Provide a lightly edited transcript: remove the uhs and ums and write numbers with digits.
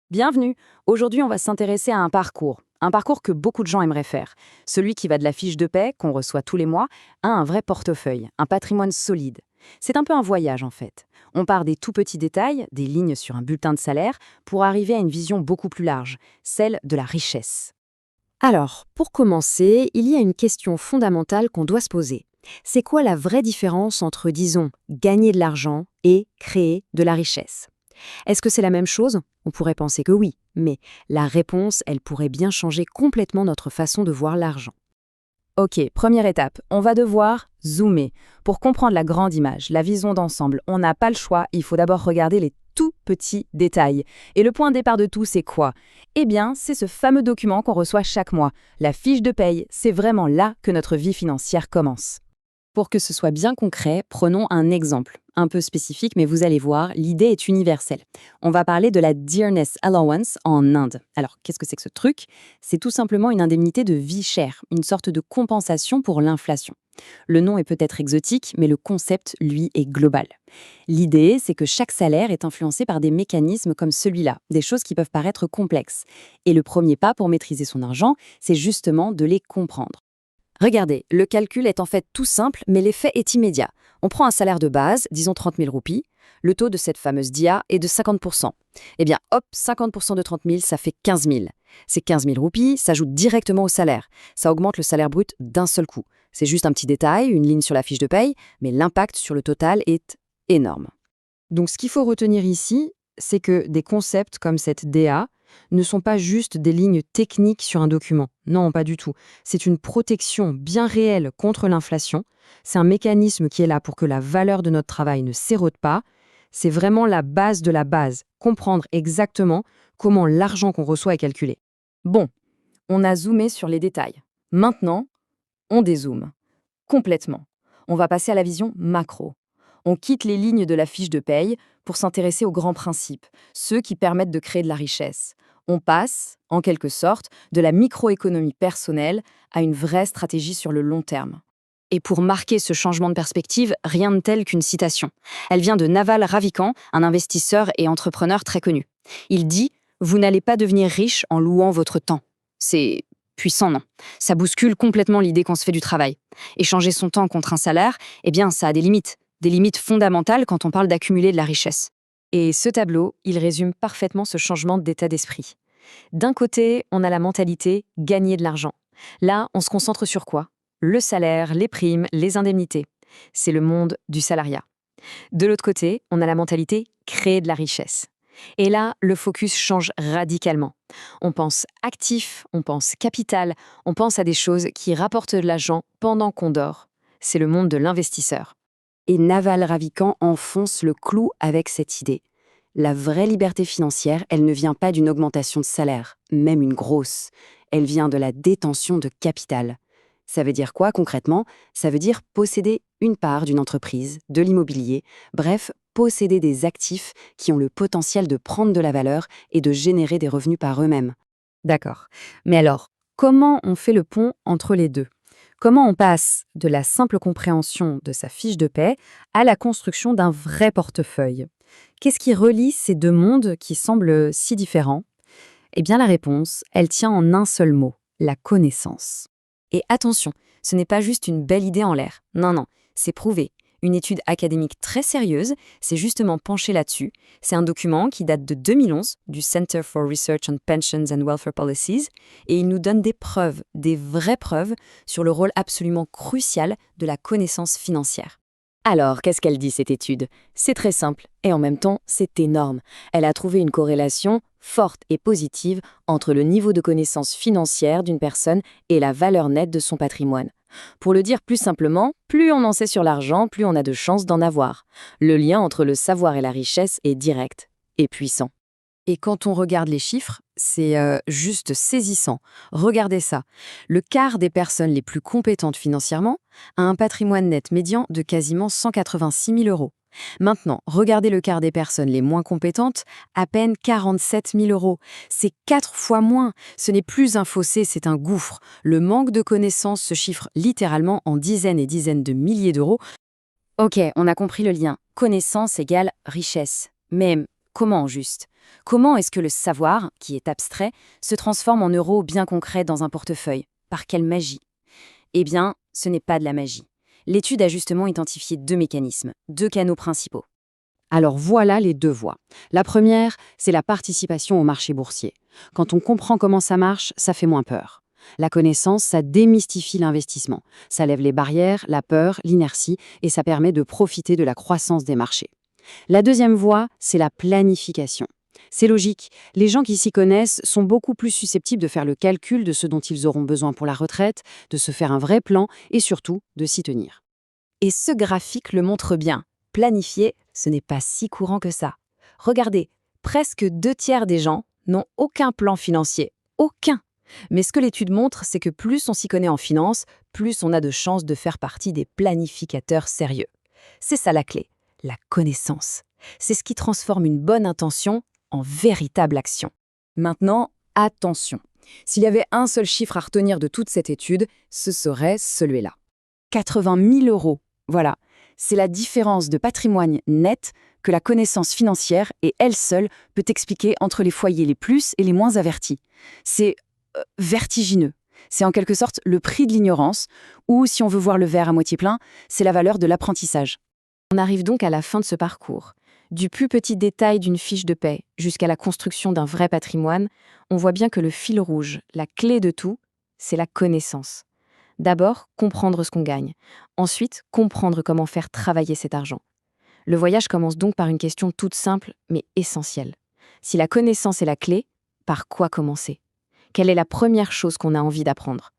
Bienvenue. Aujourd'hui, on va s'intéresser à un parcours. Un parcours que beaucoup de gens aimeraient faire. Celui qui va de la fiche de paie, qu'on reçoit tous les mois, à un vrai portefeuille, un patrimoine solide. C'est un peu un voyage, en fait. On part des tout petits détails, des lignes sur un bulletin de salaire, pour arriver à une vision beaucoup plus large, celle de la richesse. Alors, pour commencer, il y a une question fondamentale qu'on doit se poser. C'est quoi la vraie différence entre, disons, gagner de l'argent et créer de la richesse? Est-ce que c'est la même chose? On pourrait penser que oui, mais la réponse, elle pourrait bien changer complètement notre façon de voir l'argent. Ok, première étape, on va devoir zoomer. Pour comprendre la grande image, la vision d'ensemble, on n'a pas le choix, il faut d'abord regarder les tout petits détails. Et le point de départ de tout, c'est quoi? Eh bien, c'est ce fameux document qu'on reçoit chaque mois. La fiche de paye, c'est vraiment là que notre vie financière commence. Pour que ce soit bien concret, prenons un exemple, un peu spécifique, mais vous allez voir, l'idée est universelle. On va parler de la Dearness Allowance en Inde. Alors, qu'est-ce que c'est que ce truc? C'est tout simplement une indemnité de vie chère, une sorte de compensation pour l'inflation. Le nom est peut-être exotique, mais le concept, lui, est global. L'idée, c'est que chaque salaire est influencé par des mécanismes comme celui-là, des choses qui peuvent paraître complexes. Et le premier pas pour maîtriser son argent, c'est justement de les comprendre. Regardez, le calcul est en fait tout simple, mais l'effet est immédiat. On prend un salaire de base, disons 30 000 roupies. Le taux de cette fameuse DIA est de 50%. Eh bien, hop, 50% de 30 000, ça fait 15 000. Ces 15 000 roupies s'ajoutent directement au salaire. Ça augmente le salaire brut d'un seul coup. C'est juste un petit détail, une ligne sur la fiche de paye, mais l'impact sur le total est énorme. Donc, ce qu'il faut retenir ici, c'est que des concepts comme cette DA ne sont pas juste des lignes techniques sur un document. Non, pas du tout. C'est une protection bien réelle contre l'inflation. C'est un mécanisme qui est là pour que la valeur de notre travail ne s'érode pas. C'est vraiment la base de la base. Comprendre exactement comment l'argent qu'on reçoit est calculé. Bon, on a zoomé sur les détails. Maintenant, on dézoome. Complètement. On va passer à la vision macro. On quitte les lignes de la fiche de paye pour s'intéresser aux grands principes, ceux qui permettent de créer de la richesse. On passe, en quelque sorte, de la microéconomie personnelle à une vraie stratégie sur le long terme. Et pour marquer ce changement de perspective, rien de tel qu'une citation. Elle vient de Naval Ravikant, un investisseur et entrepreneur très connu. Il dit « Vous n'allez pas devenir riche en louant votre temps ». C'est puissant, non? Ça bouscule complètement l'idée qu'on se fait du travail. Échanger son temps contre un salaire, eh bien, ça a des limites fondamentales quand on parle d'accumuler de la richesse. Et ce tableau, il résume parfaitement ce changement d'état d'esprit. D'un côté, on a la mentalité « gagner de l'argent ». Là, on se concentre sur quoi? Le salaire, les primes, les indemnités. C'est le monde du salariat. De l'autre côté, on a la mentalité « créer de la richesse ». Et là, le focus change radicalement. On pense actif, on pense capital, on pense à des choses qui rapportent de l'argent pendant qu'on dort. C'est le monde de l'investisseur. Et Naval Ravikant enfonce le clou avec cette idée. La vraie liberté financière, elle ne vient pas d'une augmentation de salaire, même une grosse. Elle vient de la détention de capital. Ça veut dire quoi concrètement? Ça veut dire posséder une part d'une entreprise, de l'immobilier, bref, posséder des actifs qui ont le potentiel de prendre de la valeur et de générer des revenus par eux-mêmes. D'accord. Mais alors, comment on fait le pont entre les deux? Comment on passe de la simple compréhension de sa fiche de paie à la construction d'un vrai portefeuille? Qu'est-ce qui relie ces deux mondes qui semblent si différents? Eh bien, la réponse, elle tient en un seul mot, la connaissance. Et attention, ce n'est pas juste une belle idée en l'air. Non, non, c'est prouvé. Une étude académique très sérieuse s'est justement penchée là-dessus. C'est un document qui date de 2011 du Center for Research on Pensions and Welfare Policies et il nous donne des preuves, des vraies preuves, sur le rôle absolument crucial de la connaissance financière. Alors, qu'est-ce qu'elle dit cette étude? C'est très simple et en même temps, c'est énorme. Elle a trouvé une corrélation forte et positive entre le niveau de connaissance financière d'une personne et la valeur nette de son patrimoine. Pour le dire plus simplement, plus on en sait sur l'argent, plus on a de chances d'en avoir. Le lien entre le savoir et la richesse est direct et puissant. Et quand on regarde les chiffres, c'est juste saisissant. Regardez ça. Le quart des personnes les plus compétentes financièrement a un patrimoine net médian de quasiment 186 000 euros. Maintenant, regardez le quart des personnes les moins compétentes, à peine 47 000 euros. C'est 4 fois moins. Ce n'est plus un fossé, c'est un gouffre. Le manque de connaissances se chiffre littéralement en dizaines et dizaines de milliers d'euros. Ok, on a compris le lien. Connaissance égale richesse. Mais comment, juste? Comment est-ce que le savoir, qui est abstrait, se transforme en euros bien concrets dans un portefeuille? Par quelle magie? Eh bien, ce n'est pas de la magie. L'étude a justement identifié deux mécanismes, deux canaux principaux. Alors voilà les deux voies. La première, c'est la participation au marché boursier. Quand on comprend comment ça marche, ça fait moins peur. La connaissance, ça démystifie l'investissement. Ça lève les barrières, la peur, l'inertie, et ça permet de profiter de la croissance des marchés. La deuxième voie, c'est la planification. C'est logique, les gens qui s'y connaissent sont beaucoup plus susceptibles de faire le calcul de ce dont ils auront besoin pour la retraite, de se faire un vrai plan et surtout de s'y tenir. Et ce graphique le montre bien. Planifier, ce n'est pas si courant que ça. Regardez, presque 2 tiers des gens n'ont aucun plan financier. Aucun! Mais ce que l'étude montre, c'est que plus on s'y connaît en finance, plus on a de chances de faire partie des planificateurs sérieux. C'est ça la clé, la connaissance. C'est ce qui transforme une bonne intention en véritable action. Maintenant, attention. S'il y avait un seul chiffre à retenir de toute cette étude, ce serait celui-là. 80 000 €. Voilà, c'est la différence de patrimoine net que la connaissance financière et elle seule peut expliquer entre les foyers les plus et les moins avertis. C'est vertigineux. C'est en quelque sorte le prix de l'ignorance, ou si on veut voir le verre à moitié plein, c'est la valeur de l'apprentissage. On arrive donc à la fin de ce parcours. Du plus petit détail d'une fiche de paie jusqu'à la construction d'un vrai patrimoine, on voit bien que le fil rouge, la clé de tout, c'est la connaissance. D'abord, comprendre ce qu'on gagne. Ensuite, comprendre comment faire travailler cet argent. Le voyage commence donc par une question toute simple, mais essentielle. Si la connaissance est la clé, par quoi commencer? Quelle est la première chose qu'on a envie d'apprendre?